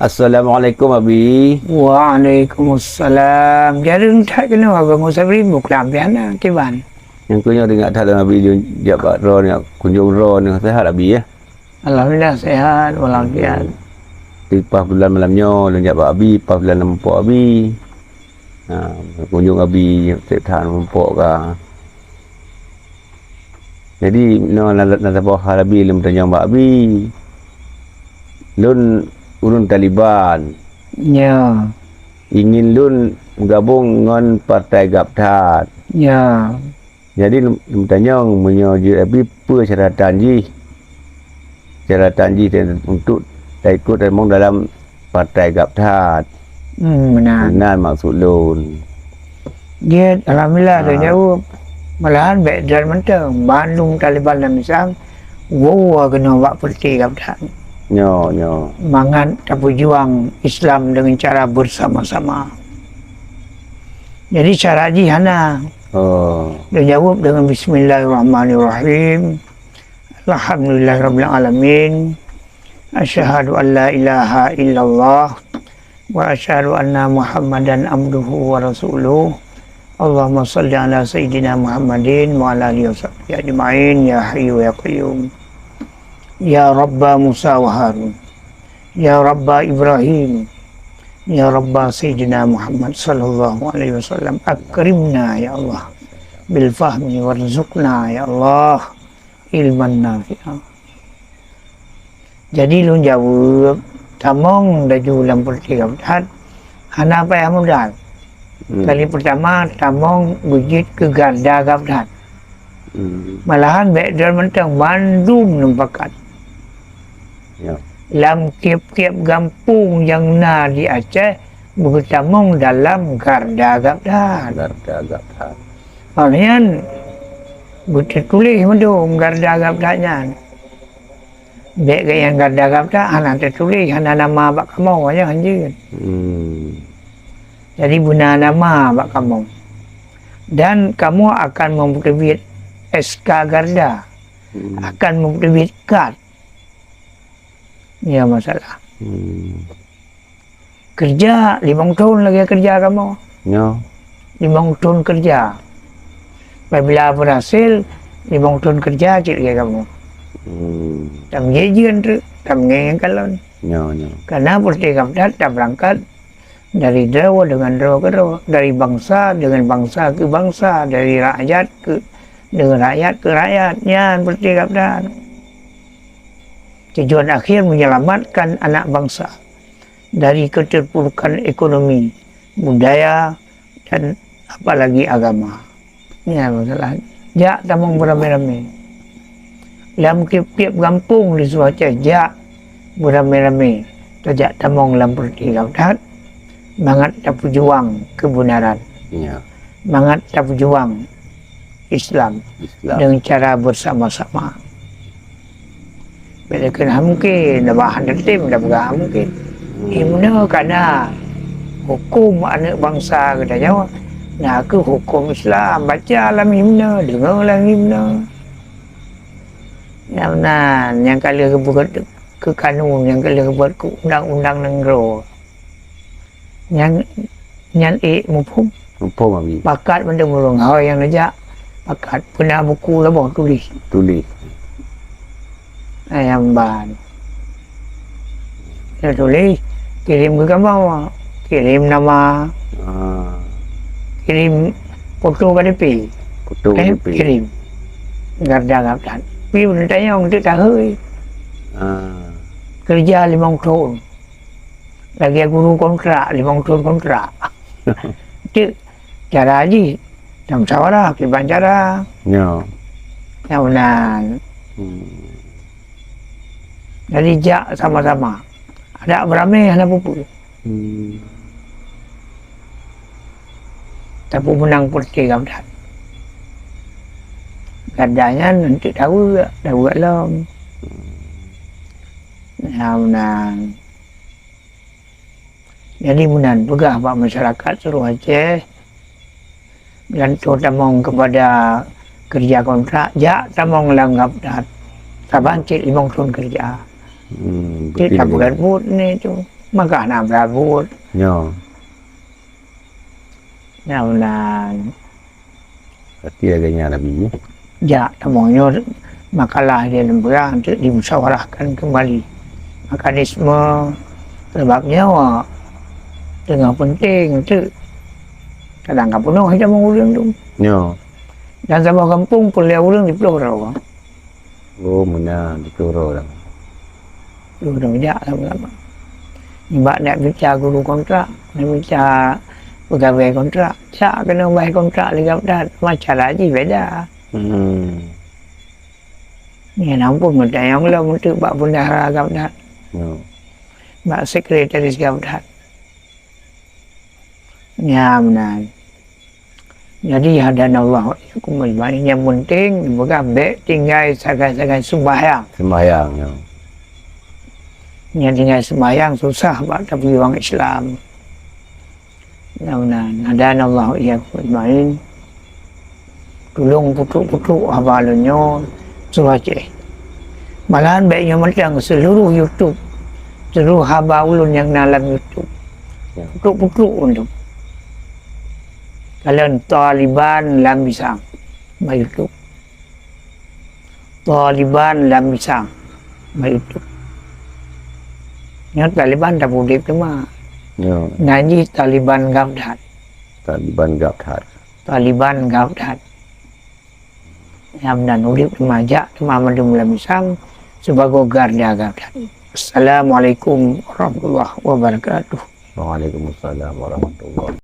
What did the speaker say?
Assalamualaikum Abi. Waalaikumsalam. Jadi tak kena apa musafir bukan biana kiban. Yang kunya dengar tak Abi dia buat ro ni kunjung ro ni sehat Abi ya. Alhamdulillah sehat walafiat. Di pas bulan malamnya lu jak Abi, pas bulan nampak Abi. Ha, kunjung Abi setiap tahun nampak ka. Jadi nak sabah Abi lu bertanya Mbak Abi. Lun urun Taliban. Ya. Ingin lun gabung dengan Partai Gabtat. Ya. Jadi bertanya menyuji Abi apa syaratan ji? Syaratan ji untuk ikut dalam Partai Gabtat. Benar. Benar maksud lun. Dia alhamdulillah tu jauh. Malahan baik dan mentang Bandung Taliban dan misal wow kena buat parti Gabtat. Nyo. Mangat berjuang Islam dengan cara bersama-sama. Jadi cara jihana. Oh. Dia jawab dengan Bismillahirrahmanirrahim. Alhamdulillahirabbil alamin. Asyhadu an la ilaha illallah wa asyhadu anna Muhammadan abduhu wa rasuluh. Allahumma salli ala sayyidina Muhammadin wa ala alihi washabbihi ajma'in ya hayyu ya qayyum. Ya Rabba Musa wa Harun, Ya Rabba Ibrahim, Ya Rabba Sayyidina Muhammad sallallahu alaihi wasallam, akrimna ya Allah bil fahmi warzuqna ya Allah ilman nafi'a. Jadi lu jawab tamong dah julang pertiga hat hana apa yang modal. Kali pertama tamong bujit ke garda Gabtat. Malahan baik dalam mentang Bandung nempakat. Ya. Lam kiap-kiap gampung yang na di Aceh bertamung dalam garda Gabtat. Garda Gabtat. Maknanya betul tulis mendung garda Gabtatnya. Baik ke yang garda Gabtat hana tertulis hana nama bak kamu aja anjir. Jadi guna nama bak kamu. Dan kamu akan memperbit SK Garda. Akan memperbit kad. Ya masalah. Kerja 5 tahun lagi kerja kamu. Nyo. 5 tahun kerja. Apabila berhasil 5 tahun kerja cik lagi kamu. Tak menjejian tu, tak mengengen kalon. Nyo. Karena Partai Gabtat tak berangkat dari draw dengan draw ke draw, dari bangsa dengan bangsa ke bangsa, dari rakyat ke dengan rakyat ke rakyatnya Partai Gabtat. Tujuan akhir menyelamatkan anak bangsa dari keterpurukan ekonomi, budaya dan apalagi agama. Ini masalah. Jak tamong beramai-ramai. Dalam tiap-tiap kampung di seluruh Aceh, jak beramai-ramai. Tajak tamong dalam Partai Gabtat. Mangat tak berjuang kebenaran. Ya. Mangat tak berjuang Islam. Dengan cara bersama-sama. Bila kena mungkin, dah bahan tim, dah berah mungkin. Mana kerana hukum anak bangsa kita jawab. Nah, ke hukum Islam, baca alam himna, dengar alam himna. Yang kali buat ke kanun, yang kali buat ke undang-undang negara. Yang mufhum. Mufhum Abi. Pakat benda murung. Yang najak. Pakat. Pernah buku lah bawah tulis. Ayam ban. Dia tulis, kirim ke gambar, kirim nama, kirim foto KTP. Kirim. Garda Gabtat. Tapi benda tanya orang tu tak hơi. Kerja 5 tahun. Lagi guru kontrak, 5 tahun kontrak. Itu cara haji. Dalam sawara, kiban cara. Ya. Yang benar. Jadi jak sama-sama. Ada beramai, ada pupul. Tapi menang Partai Gabtat. Gardanya nanti tahu tak, dah buat lom. Ya menang. Jadi menang pegah pak masyarakat seluruh Aceh. Dan tamong kepada kerja kontrak, jak tamong dalam Gabtat. Saban cik 5 tahun kerja. Kita bukan mood ni tu. maka na berabut Nyo. na Berarti agaknya Nabi ya. ya temunya makalah dia lembaga untuk dimusyawarahkan kembali mekanisme sebabnya tengah penting tu kadang-kadang penuh aja mengulung tu Nyo. dan sama kampung perlu ulung di pulau rawa Oh, mana dituro lah. pulau rawa ya sama-sama mbak nak bicara guru kontrak nak bicara pegawai kontrak cak kena bayar kontrak lagi dah macam lagi beda ni nampak muda yang lah untuk bak bendahara gabdat Nyo. bak sekretaris gabdat ya benar jadi hadan Allah yang penting bergambar tinggal sagai-sagai sembahyang Sembahyang nyo. yang tinggal sembahyang susah bak tapi orang Islam ya benar hadan Allah ya main tolong putuk-putuk habalnya Aceh. Malahan baiknya macam seluruh YouTube, seluruh haba ulun yang dalam YouTube, Ya. putuk-putuk untuk. Kalau Taliban dalam bisang, di YouTube. Taliban dalam bisang, di YouTube. Yang Taliban tak boleh cuma Nyo. ngaji Taliban Gabdat, Taliban Gabdat. Taliban Gabdat. Yang dan urip remaja Muhammad dalam Islam sebagai garda Gabdat. Assalamualaikum warahmatullahi wabarakatuh. Waalaikumsalam warahmatullahi